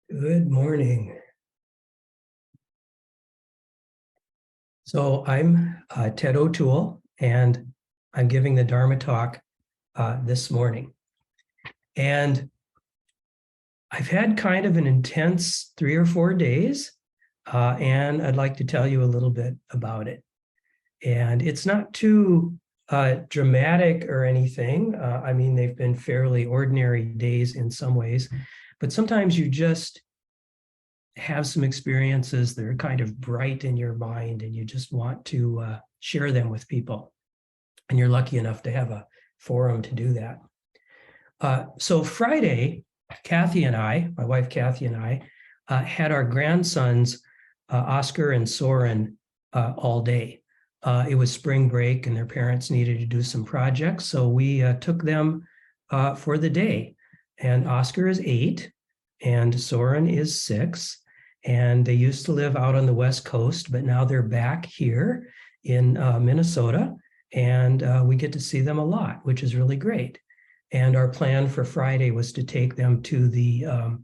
Good morning. So I'm Ted O'Toole, and I'm giving the Dharma talk this morning. And I've had kind of an intense 3 or 4 days, and I'd like to tell you a little bit about it. And it's not too dramatic or anything. I mean, they've been fairly ordinary days in some ways, but sometimes you just have some experiences that are kind of bright in your mind and you just want to share them with people. And you're lucky enough to have a forum to do that. So Friday, Kathy and I, my wife Kathy and I, had our grandsons, Oscar and Soren, all day. It was spring break and their parents needed to do some projects. So we took them for the day. And Oscar is 8 and Soren is 6. And they used to live out on the West Coast, but now they're back here in Minnesota. And we get to see them a lot, which is really great. And our plan for Friday was to take them to the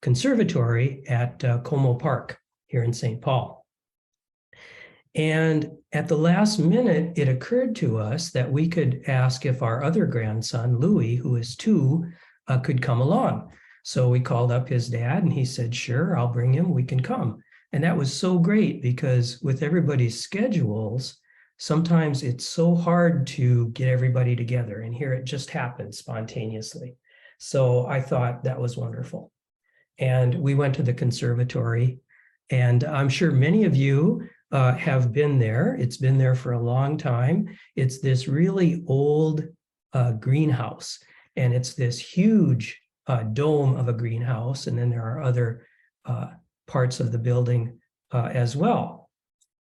conservatory at Como Park here in St. Paul. And at the last minute, it occurred to us that we could ask if our other grandson, Louis, who is 2, could come along. So we called up his dad and he said, sure, I'll bring him, we can come. And that was so great because with everybody's schedules, sometimes it's so hard to get everybody together. And here it just happened spontaneously. So I thought that was wonderful. And we went to the conservatory. And I'm sure many of you have been there. It's been there for a long time. It's this really old greenhouse. And it's this huge dome of a greenhouse, and then there are other parts of the building as well.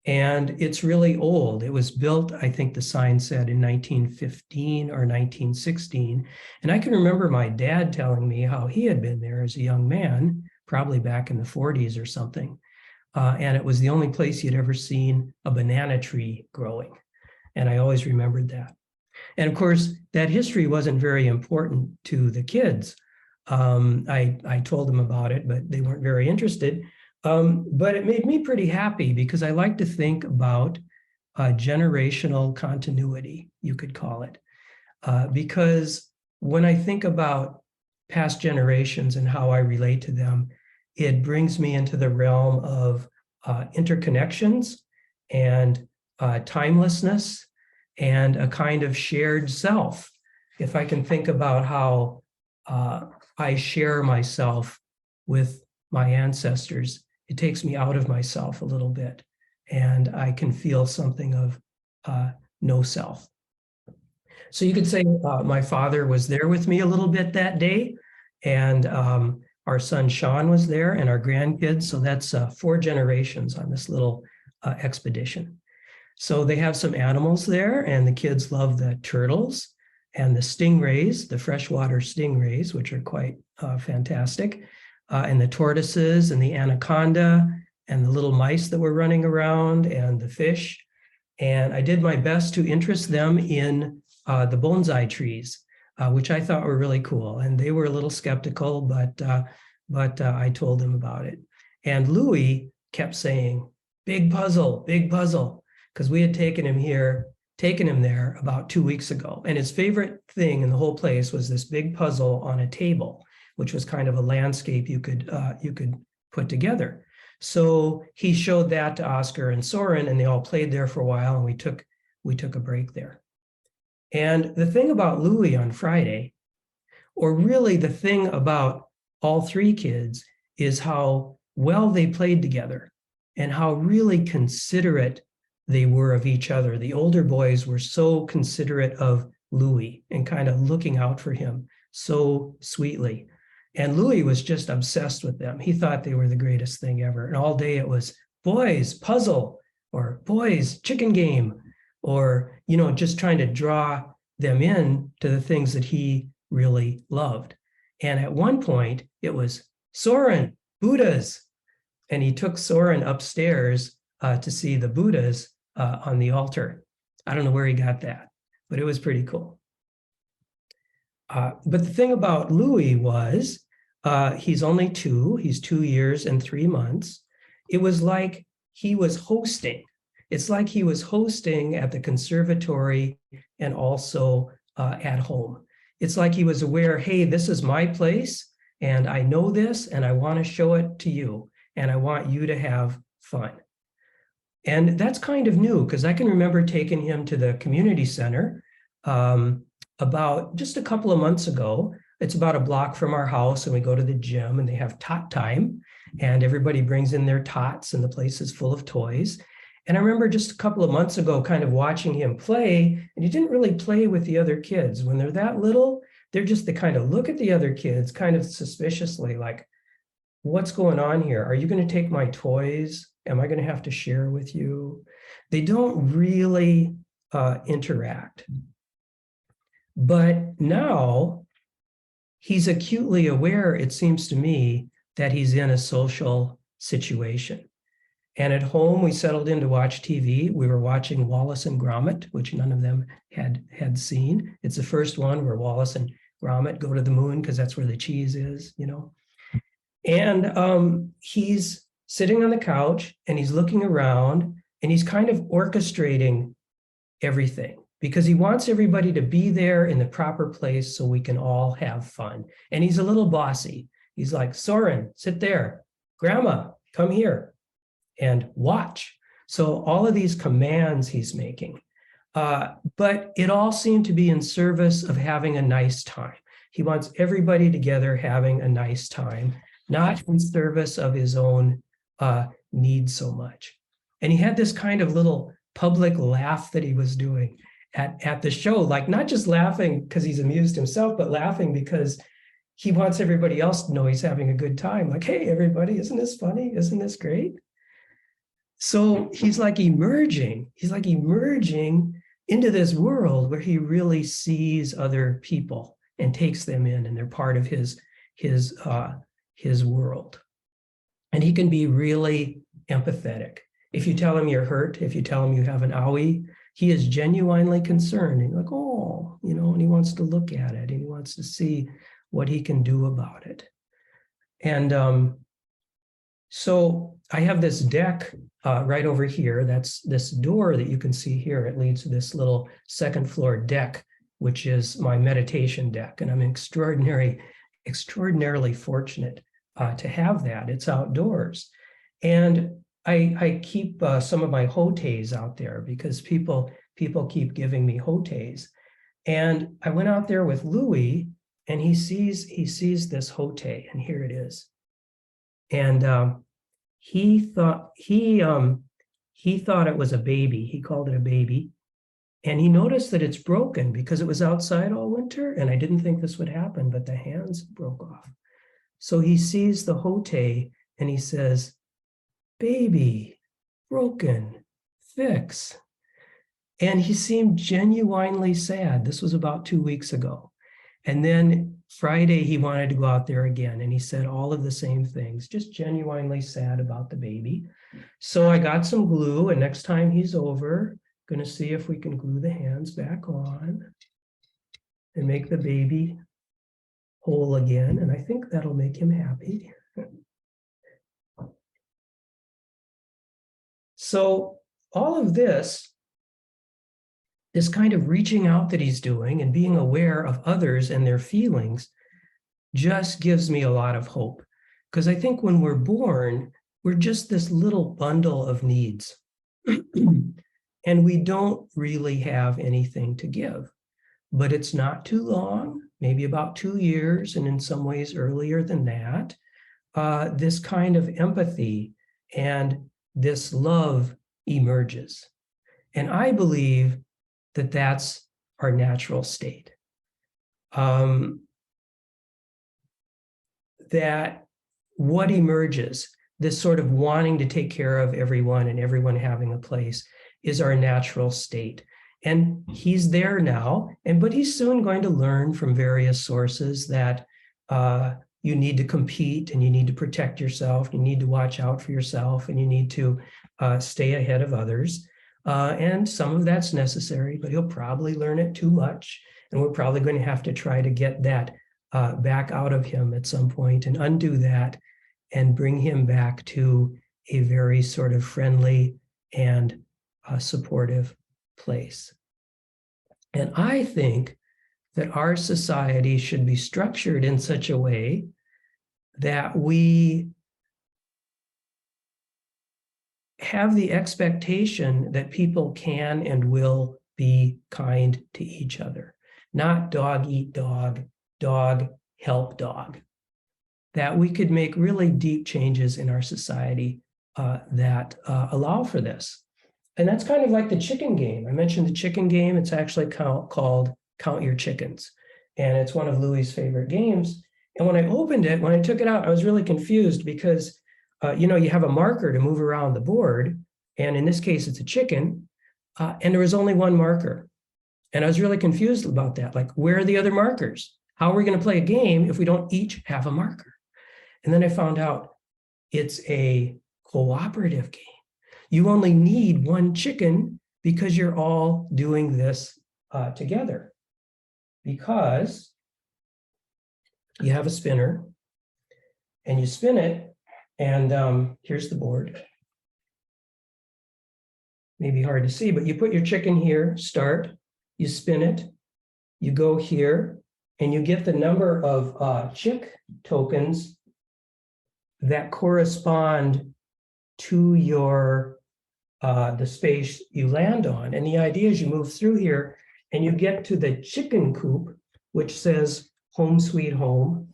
And it's really old. It was built, I think the sign said, in 1915 or 1916. And I can remember my dad telling me how he had been there as a young man, probably back in the 40s or something. And it was the only place he'd ever seen a banana tree growing. And I always remembered that. And of course, that history wasn't very important to the kids. I told them about it, but they weren't very interested. But it made me pretty happy because I like to think about generational continuity, you could call it. Because when I think about past generations and how I relate to them, it brings me into the realm of interconnections and timelessness and a kind of shared self. If I can think about how I share myself with my ancestors, it takes me out of myself a little bit, and I can feel something of no self. So you could say my father was there with me a little bit that day, and our son Sean was there, and our grandkids. So that's 4 generations on this little expedition. So they have some animals there, and the kids love the turtles and the stingrays, the freshwater stingrays, which are quite fantastic, and the tortoises and the anaconda and the little mice that were running around and the fish. And I did my best to interest them in the bonsai trees, which I thought were really cool. And they were a little skeptical, but I told them about it. And Louis kept saying, big puzzle, because we had taken him there about 2 weeks ago. And his favorite thing in the whole place was this big puzzle on a table, which was kind of a landscape you could put together. So he showed that to Oscar and Soren, and they all played there for a while, and we took a break there. And the thing about Louis on Friday, or really the thing about all 3 kids, is how well they played together and how really considerate they were of each other. The older boys were so considerate of Louis and kind of looking out for him so sweetly. And Louis was just obsessed with them. He thought they were the greatest thing ever. And all day it was boys, puzzle, or boys, chicken game, or, just trying to draw them in to the things that he really loved. And at one point it was Soren, Buddhas. And he took Soren upstairs to see the Buddhas on the altar. I don't know where he got that, but it was pretty cool. But the thing about Louis was He's only 2. He's 2 years and 3 months. It was like he was hosting. It's like he was hosting at the conservatory and also at home. It's like he was aware, hey, this is my place, and I know this, and I want to show it to you, and I want you to have fun. And that's kind of new, because I can remember taking him to the community center about just a couple of months ago. It's about a block from our house, and we go to the gym, and they have tot time, and everybody brings in their tots, and the place is full of toys. And I remember just a couple of months ago kind of watching him play, and he didn't really play with the other kids. When they're that little, they're just, they kind of look at the other kids kind of suspiciously, like, what's going on here? Are you going to take my toys? Am I going to have to share with you? They don't really interact. But now he's acutely aware, it seems to me, that he's in a social situation. And at home, we settled in to watch TV. We were watching Wallace and Gromit, which none of them had seen. It's the first one where Wallace and Gromit go to the moon because that's where the cheese is, you know. And he's sitting on the couch and he's looking around and he's kind of orchestrating everything because he wants everybody to be there in the proper place so we can all have fun. And he's a little bossy. He's like, Soren, sit there. Grandma, come here and watch. So all of these commands he's making, but it all seemed to be in service of having a nice time. He wants everybody together having a nice time, not in service of his own needs so much. And he had this kind of little public laugh that he was doing at the show, like not just laughing because he's amused himself, but laughing because he wants everybody else to know he's having a good time. Like, hey, everybody, isn't this funny? Isn't this great? So he's like emerging into this world where he really sees other people and takes them in, and they're part of his world. And he can be really empathetic. If you tell him you're hurt, if you tell him you have an owie, he is genuinely concerned. And you're like, oh, you know, and he wants to look at it and he wants to see what he can do about it. And so I have this deck right over here. That's this door that you can see here. It leads to this little second floor deck, which is my meditation deck. And I'm extraordinarily fortunate to have that. It's outdoors. And I keep some of my hotes out there because people keep giving me hotes. And I went out there with Louis and he sees this hote, and here it is. And he thought it was a baby. He called it a baby. And he noticed that it's broken because it was outside all winter. And I didn't think this would happen, but the hands broke off. So he sees the hote and he says, baby, broken, fix. And he seemed genuinely sad. This was about 2 weeks ago. And then Friday, he wanted to go out there again. And he said all of the same things, just genuinely sad about the baby. So I got some glue, and next time he's over, going to see if we can glue the hands back on and make the baby whole again. And I think that'll make him happy. So all of this kind of reaching out that he's doing and being aware of others and their feelings just gives me a lot of hope. Because I think when we're born, we're just this little bundle of needs. And we don't really have anything to give. But it's not too long, maybe about 2 years, and in some ways earlier than that, this kind of empathy and this love emerges. And I believe that that's our natural state. That what emerges, this sort of wanting to take care of everyone and everyone having a place, is our natural state. And he's there now, but he's soon going to learn from various sources that you need to compete and you need to protect yourself, you need to watch out for yourself, and you need to stay ahead of others. And some of that's necessary, but he'll probably learn it too much. And we're probably going to have to try to get that back out of him at some point and undo that and bring him back to a very sort of friendly and supportive place. And I think that our society should be structured in such a way that we have the expectation that people can and will be kind to each other, not dog eat dog, dog help dog. That we could make really deep changes in our society that allow for this. And that's kind of like the chicken game. I mentioned the chicken game. It's actually called Count Your Chickens. And it's one of Louie's favorite games. And when I opened it, when I took it out, I was really confused because, you have a marker to move around the board. And in this case, it's a chicken. And there was only one marker. And I was really confused about that. Like, where are the other markers? How are we going to play a game if we don't each have a marker? And then I found out it's a cooperative game. You only need one chicken because you're all doing this together. Because you have a spinner and you spin it, and here's the board. Maybe hard to see, but you put your chicken here, start, you spin it, you go here, and you get the number of chick tokens that correspond to your the space you land on. And the idea is you move through here and you get to the chicken coop, which says home sweet home.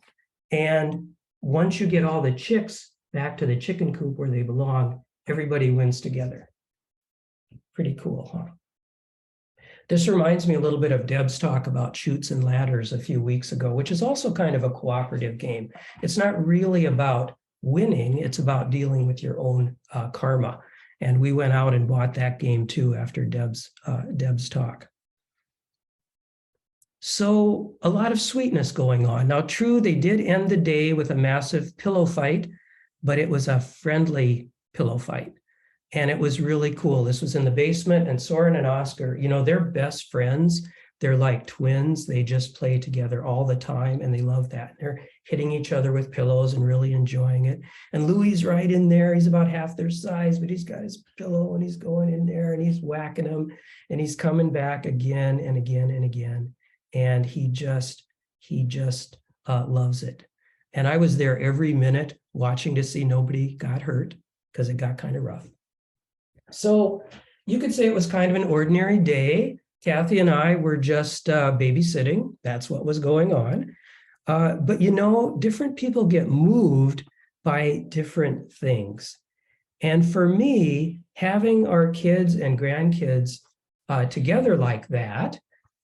And once you get all the chicks back to the chicken coop where they belong, everybody wins together. Pretty cool, huh? This reminds me a little bit of Deb's talk about Chutes and Ladders a few weeks ago, which is also kind of a cooperative game. It's not really about winning, it's about dealing with your own karma. And we went out and bought that game too after Deb's talk. So a lot of sweetness going on. Now, true, they did end the day with a massive pillow fight, but it was a friendly pillow fight. And it was really cool. This was in the basement, and Soren and Oscar, they're best friends. They're like twins. They just play together all the time, and they love that. They're hitting each other with pillows and really enjoying it. And Louie's right in there. He's about half their size, but he's got his pillow, and he's going in there, and he's whacking them, and he's coming back again and again and again. And he just loves it. And I was there every minute watching to see nobody got hurt because it got kind of rough. So you could say it was kind of an ordinary day. Kathy and I were just babysitting. That's what was going on. But different people get moved by different things. And for me, having our kids and grandkids together like that,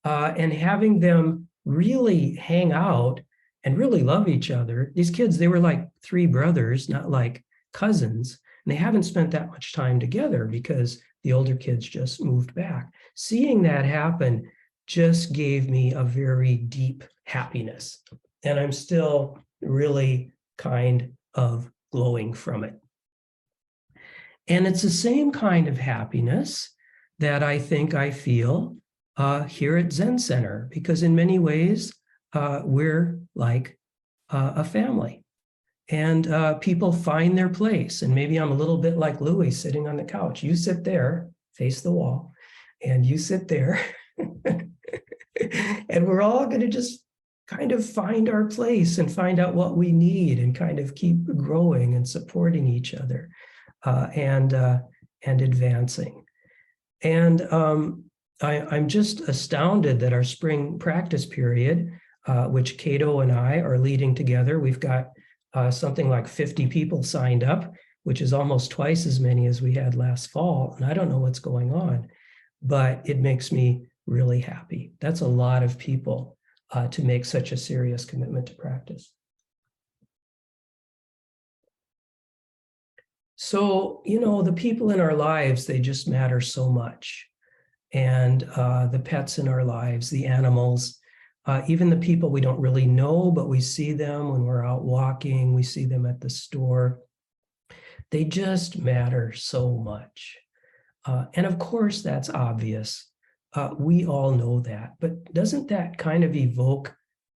and having them really hang out and really love each other. These kids, they were like three brothers, not like cousins. And they haven't spent that much time together because the older kids just moved back. Seeing that happen just gave me a very deep happiness. And I'm still really kind of glowing from it. And it's the same kind of happiness that I think I feel here at Zen Center, because in many ways, we're like a family. And people find their place. And maybe I'm a little bit like Louie sitting on the couch. You sit there, face the wall, and you sit there. And we're all going to just kind of find our place and find out what we need and kind of keep growing and supporting each other and advancing. And I'm just astounded that our spring practice period, which Cato and I are leading together, we've got something like 50 people signed up, which is almost twice as many as we had last fall. And I don't know what's going on, but it makes me really happy. That's a lot of people to make such a serious commitment to practice. So, the people in our lives, they just matter so much. And the pets in our lives, the animals, even the people we don't really know, but we see them when we're out walking, we see them at the store. They just matter so much. And of course, that's obvious. We all know that. But doesn't that kind of evoke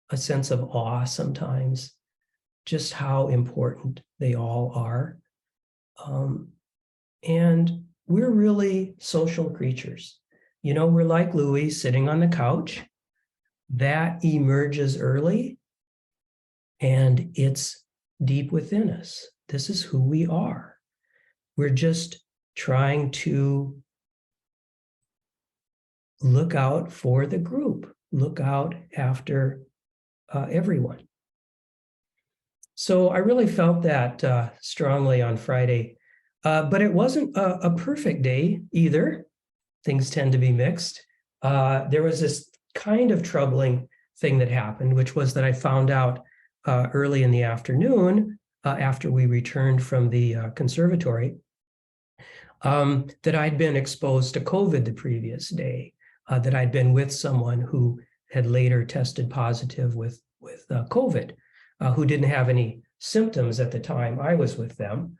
a sense of awe sometimes, just how important they all are. And we're really social creatures. You know, we're like Louis sitting on the couch. That emerges early, and it's deep within us. This is who we are. We're just trying to look out for the group, look out after everyone. So I really felt that strongly on Friday, but it wasn't a perfect day either. Things tend to be mixed. There was this kind of troubling thing that happened, which was that I found out early in the afternoon, after we returned from the conservatory, that I'd been exposed to COVID the previous day, that I'd been with someone who had later tested positive with COVID, who didn't have any symptoms at the time I was with them.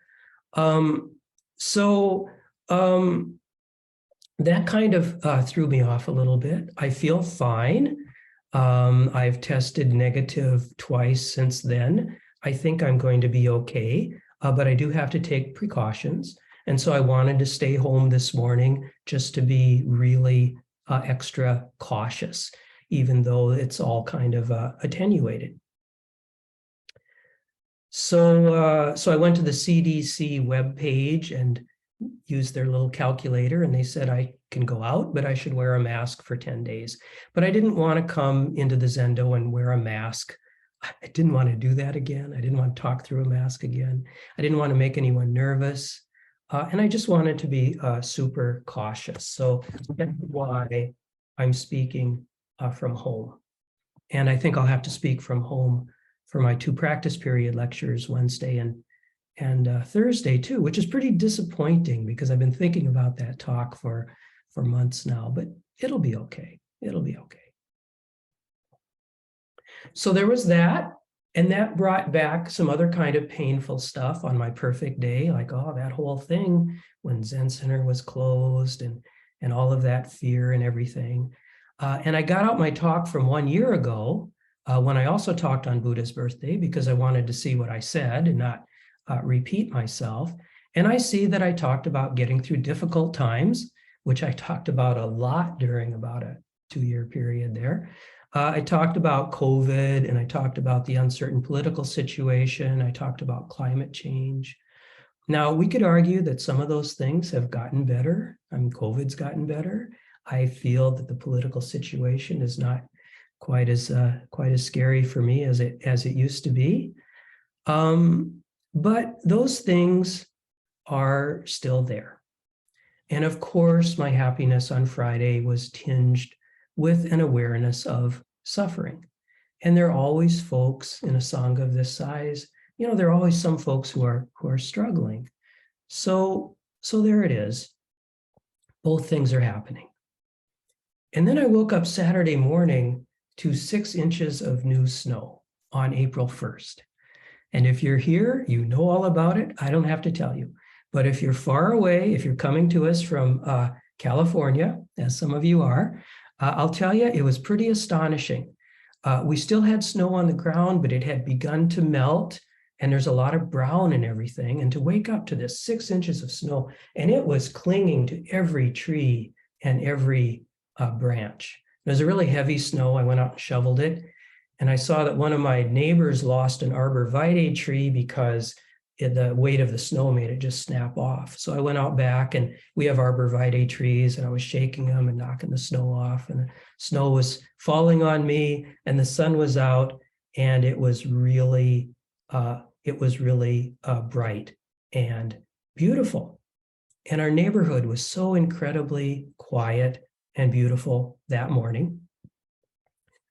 That kind of threw me off a little bit. I feel fine. I've tested negative twice since then. I think I'm going to be okay, but I do have to take precautions. And so I wanted to stay home this morning just to be really extra cautious, even though it's all kind of attenuated. So I went to the CDC webpage and used their little calculator, and they said I can go out, but I should wear a mask for 10 days. But I didn't want to come into the Zendo and wear a mask. I didn't want to do that again. I didn't want to talk through a mask again. I didn't want to make anyone nervous. And I just wanted to be super cautious. So that's why I'm speaking from home. And I think I'll have to speak from home for my 2 practice period lectures, Wednesday and Thursday too, which is pretty disappointing because I've been thinking about that talk for months now, but it'll be okay. It'll be okay. So there was that, and that brought back some other kind of painful stuff on my perfect day, like, oh, that whole thing when Zen Center was closed and all of that fear and everything. And I got out my talk from 1 year ago when I also talked on Buddha's birthday because I wanted to see what I said and not repeat myself. And I see that I talked about getting through difficult times, which I talked about a lot during about a 2-year period there. I talked about COVID, and I talked about the uncertain political situation. I talked about climate change. Now, we could argue that some of those things have gotten better. I mean, COVID's gotten better. I feel that the political situation is not quite as scary for me as it used to be. But those things are still there. And of course, my happiness on Friday was tinged with an awareness of suffering. And there are always folks in a Sangha of this size, there are always some folks who are struggling. So there it is. Both things are happening. And then I woke up Saturday morning to 6 inches of new snow on April 1st. And if you're here, you know all about it. I don't have to tell you. But if you're far away, if you're coming to us from California, as some of you are, I'll tell you, it was pretty astonishing. We still had snow on the ground, but it had begun to melt, and there's a lot of brown and everything. And to wake up to this 6 inches of snow, and it was clinging to every tree and every branch. It was a really heavy snow. I went out and shoveled it, and I saw that one of my neighbors lost an arborvitae tree because the weight of the snow made it just snap off. So I went out back, and we have arborvitae trees, and I was shaking them and knocking the snow off, and the snow was falling on me, and the sun was out, and it was really bright and beautiful. And our neighborhood was so incredibly quiet and beautiful that morning.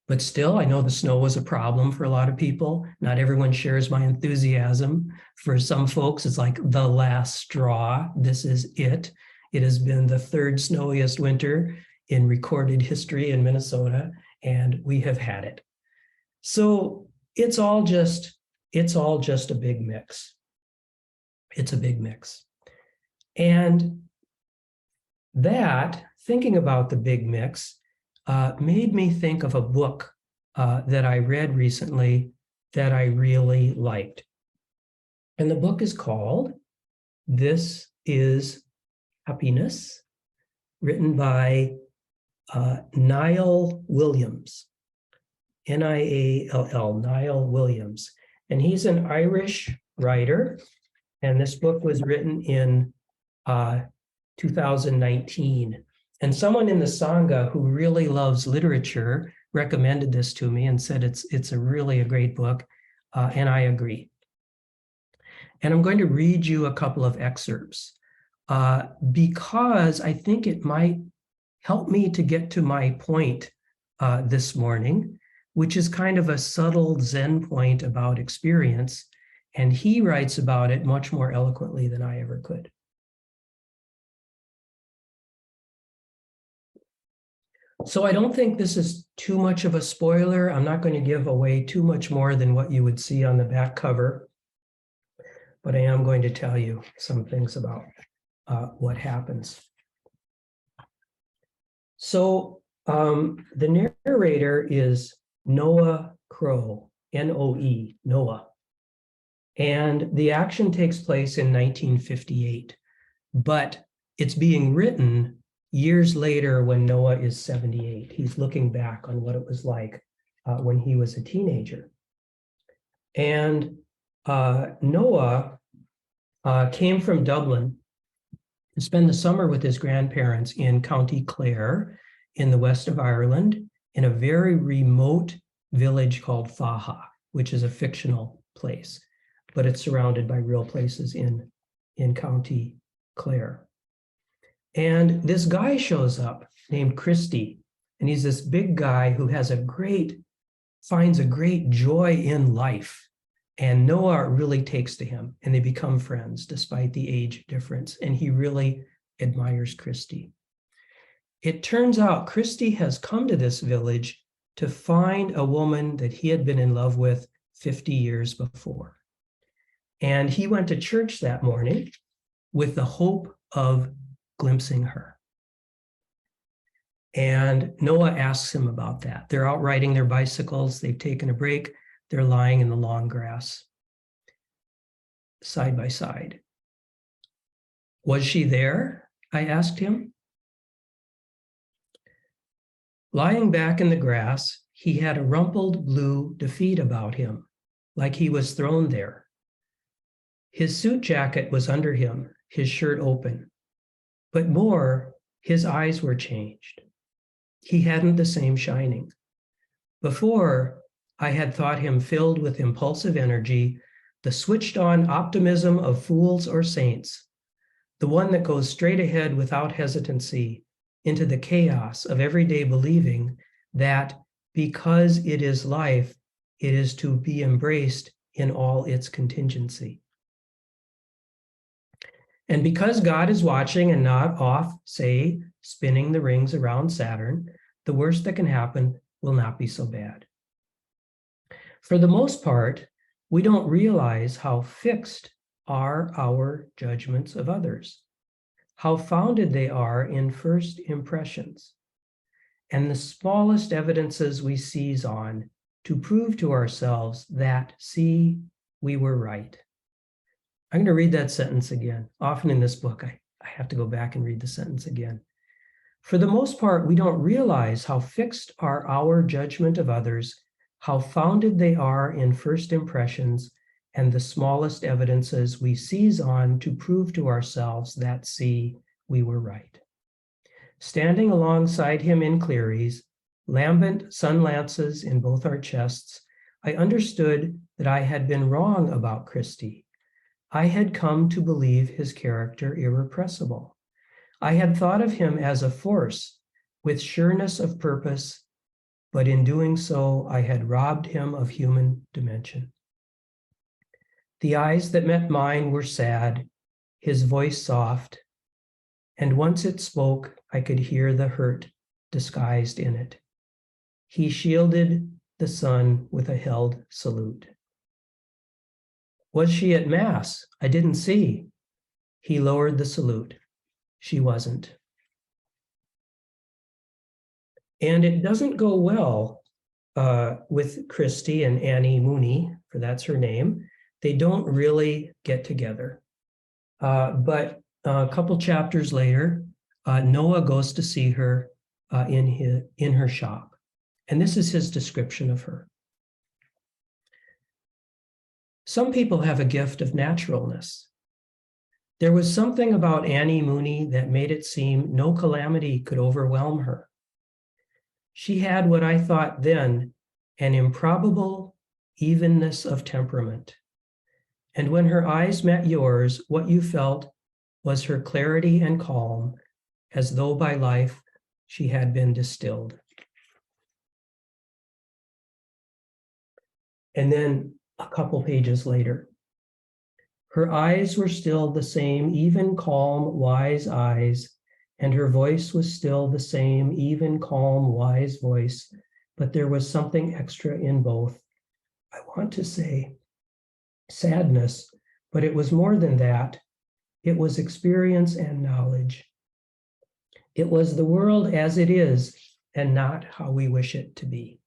But still, I know the snow was a problem for a lot of people. Not everyone shares my enthusiasm. For some folks, it's like the last straw. This is it. It has been the 3rd snowiest winter in recorded history in Minnesota, and we have had it. So it's all just a big mix. It's a big mix. And that, thinking about the big mix, made me think of a book that I read recently that I really liked. And the book is called This Is Happiness, written by Niall Williams, Niall, Niall Williams. And he's an Irish writer. And this book was written in 2019. And someone in the Sangha who really loves literature recommended this to me and said it's a great book, and I agree. And I'm going to read you a couple of excerpts because I think it might help me to get to my point this morning, which is kind of a subtle Zen point about experience. And he writes about it much more eloquently than I ever could. So I don't think this is too much of a spoiler. I'm not going to give away too much more than what you would see on the back cover, but I am going to tell you some things about what happens. So the narrator is Noah Crowe, N-O-E, Noah. And the action takes place in 1958, but it's being written years later when Noah is 78. He's looking back on what it was like when he was a teenager. And Noah came from Dublin to spend the summer with his grandparents in County Clare in the west of Ireland, in a very remote village called Faha, which is a fictional place, but it's surrounded by real places in County Clare. And this guy shows up named Christy, and he's this big guy who finds a great joy in life. And Noah really takes to him, and they become friends despite the age difference. And he really admires Christy. It turns out Christy has come to this village to find a woman that he had been in love with 50 years before. And he went to church that morning with the hope of glimpsing her. And Noah asks him about that. They're out riding their bicycles. They've taken a break. They're lying in the long grass, side by side. Was she there? I asked him. Lying back in the grass, he had a rumpled blue defeat about him, like he was thrown there. His suit jacket was under him, his shirt open. But more, his eyes were changed. He hadn't the same shining. Before, I had thought him filled with impulsive energy, the switched-on optimism of fools or saints, the one that goes straight ahead without hesitancy into the chaos of everyday believing that because it is life, it is to be embraced in all its contingency. And because God is watching and not off, say, spinning the rings around Saturn, the worst that can happen will not be so bad. For the most part, we don't realize how fixed are our judgments of others, how founded they are in first impressions, and the smallest evidences we seize on to prove to ourselves that, see, we were right. I'm going to read that sentence again. Often in this book, I have to go back and read the sentence again. For the most part, we don't realize how fixed are our judgment of others, how founded they are in first impressions, and the smallest evidences we seize on to prove to ourselves that, see, we were right. Standing alongside him in clearies, lambent sun lances in both our chests, I understood that I had been wrong about Christy. I had come to believe his character irrepressible. I had thought of him as a force with sureness of purpose, but in doing so, I had robbed him of human dimension. The eyes that met mine were sad, his voice soft, and once it spoke, I could hear the hurt disguised in it. He shielded the sun with a held salute. Was she at Mass? I didn't see. He lowered the salute. She wasn't. And it doesn't go well with Christy and Annie Mooney, for that's her name, they don't really get together. But a couple chapters later, Noah goes to see her in her shop. And this is his description of her. Some people have a gift of naturalness. There was something about Annie Mooney that made it seem no calamity could overwhelm her. She had what I thought then an improbable evenness of temperament. And when her eyes met yours, what you felt was her clarity and calm, as though by life she had been distilled. And then a couple pages later, her eyes were still the same, even, calm, wise eyes, and her voice was still the same, even, calm, wise voice, but there was something extra in both. I want to say sadness, but it was more than that. It was experience and knowledge. It was the world as it is and not how we wish it to be.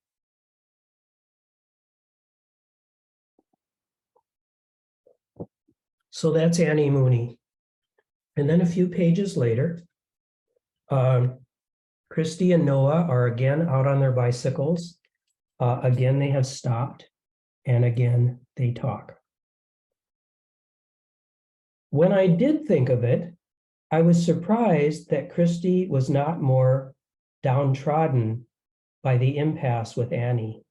So that's Annie Mooney. And then a few pages later, Christy and Noah are again out on their bicycles. Again, they have stopped, and again, they talk. When I did think of it, I was surprised that Christy was not more downtrodden by the impasse with Annie.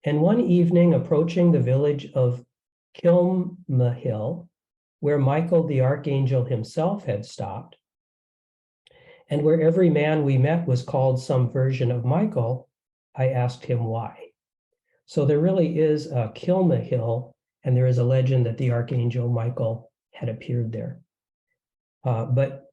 And one evening, approaching the village of Kilmahill, where Michael the archangel himself had stopped, and where every man we met was called some version of Michael, I asked him why. So there really is a Kilmahill, and there is a legend that the archangel Michael had appeared there. But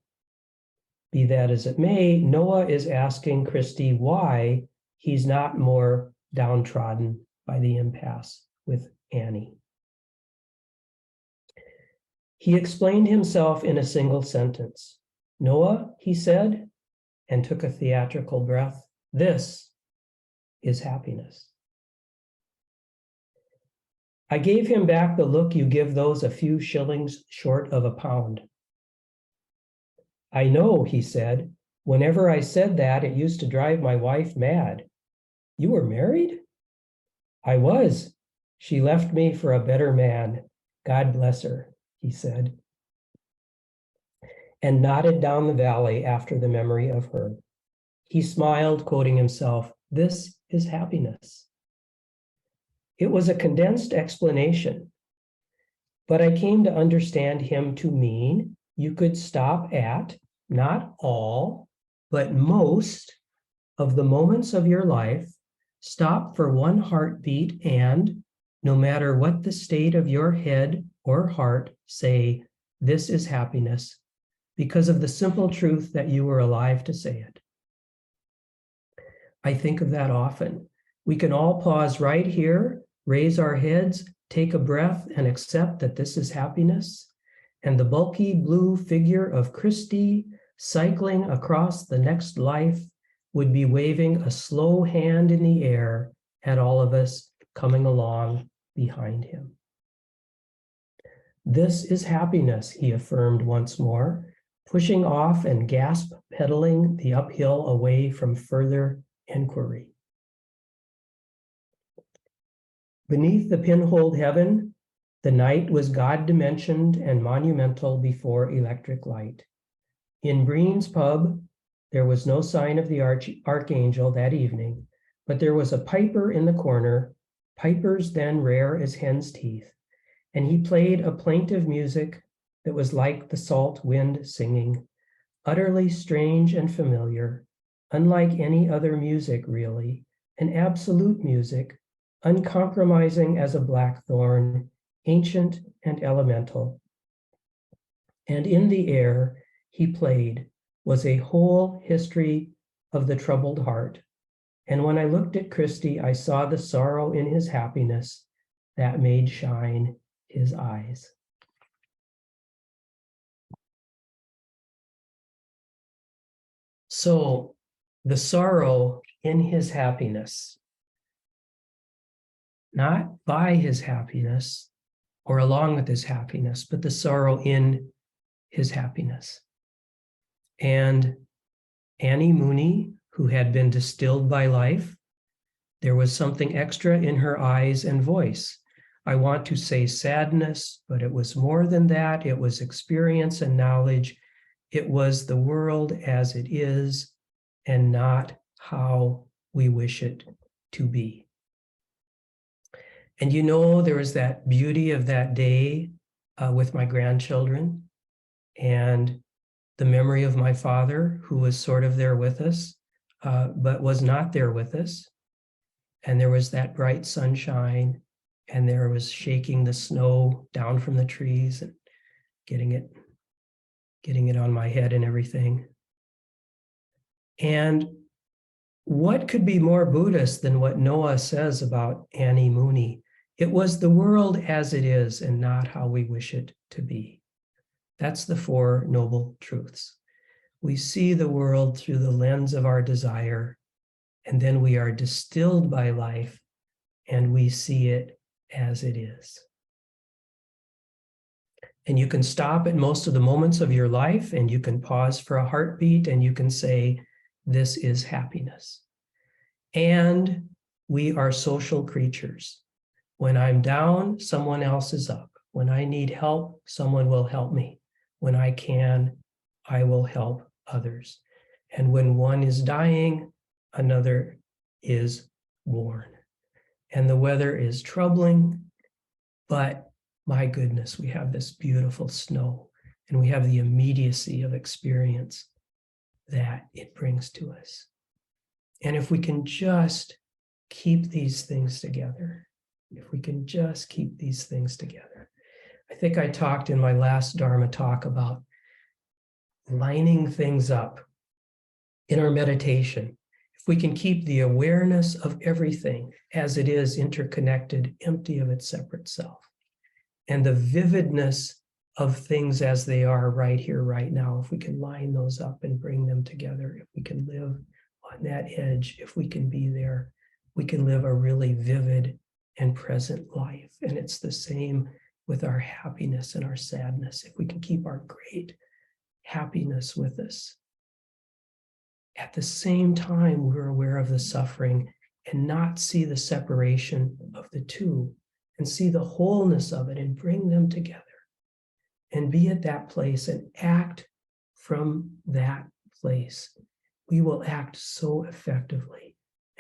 be that as it may, Noah is asking Christy why he's not more downtrodden by the impasse with Annie. He explained himself in a single sentence. Noah, he said, and took a theatrical breath, this is happiness. I gave him back the look you give those a few shillings short of a pound. I know, he said. Whenever I said that, it used to drive my wife mad. You were married? I was. She left me for a better man. God bless her, he said, and nodded down the valley after the memory of her. He smiled, quoting himself, this is happiness. It was a condensed explanation, but I came to understand him to mean you could stop at not all, but most of the moments of your life, stop for one heartbeat, and no matter what the state of your head or heart, say, this is happiness, because of the simple truth that you were alive to say it. I think of that often. We can all pause right here, raise our heads, take a breath, and accept that this is happiness. And the bulky blue figure of Christy cycling across the next life would be waving a slow hand in the air at all of us coming along behind him. This is happiness, he affirmed once more, pushing off and gasp pedaling the uphill away from further inquiry. Beneath the pinholed heaven, the night was God-dimensioned and monumental before electric light. In Breen's pub, there was no sign of the archangel that evening, but there was a piper in the corner, pipers then rare as hen's teeth, and he played a plaintive music that was like the salt wind singing, utterly strange and familiar, unlike any other music really, an absolute music, uncompromising as a blackthorn, ancient and elemental. And in the air he played was a whole history of the troubled heart. And when I looked at Christy, I saw the sorrow in his happiness that made shine his eyes. So the sorrow in his happiness. not by his happiness or along with his happiness, but the sorrow in his happiness. And Annie Mooney, who had been distilled by life, there was something extra in her eyes and voice. I want to say sadness, but it was more than that. It was experience and knowledge. It was the world as it is and not how we wish it to be. And there was that beauty of that day with my grandchildren and the memory of my father, who was sort of there with us, but was not there with us. And there was that bright sunshine, and there was shaking the snow down from the trees and getting it on my head and everything. And what could be more Buddhist than what Noah says about Annie Mooney? It was the world as it is and not how we wish it to be. That's the Four Noble Truths. We see the world through the lens of our desire, and then we are distilled by life, and we see it as it is. And you can stop at most of the moments of your life, and you can pause for a heartbeat, and you can say, this is happiness. And we are social creatures. When I'm down, someone else is up. When I need help, someone will help me. When I can, I will help others. And when one is dying, another is born. And the weather is troubling, but my goodness, we have this beautiful snow, and we have the immediacy of experience that it brings to us. And if we can just keep these things together, I think I talked in my last Dharma talk about lining things up in our meditation. If we can keep the awareness of everything as it is, interconnected, empty of its separate self, and the vividness of things as they are right here, right now, if we can line those up and bring them together, if we can live on that edge, if we can be there, we can live a really vivid and present life. And it's the same with our happiness and our sadness. If we can keep our great happiness with us, at the same time, we're aware of the suffering and not see the separation of the two, and see the wholeness of it and bring them together and be at that place and act from that place. We will act so effectively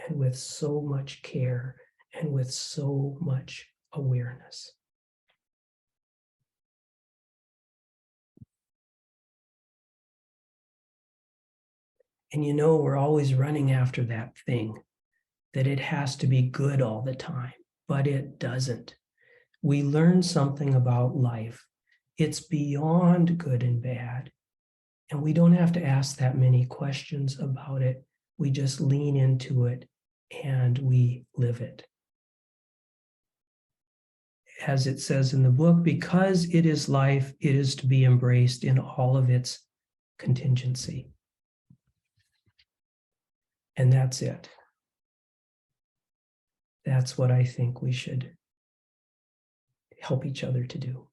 and with so much care and with so much awareness. And we're always running after that thing, that it has to be good all the time, but it doesn't. We learn something about life. It's beyond good and bad. And we don't have to ask that many questions about it. We just lean into it and we live it. As it says in the book, because it is life, it is to be embraced in all of its contingency. And that's it. That's what I think we should help each other to do.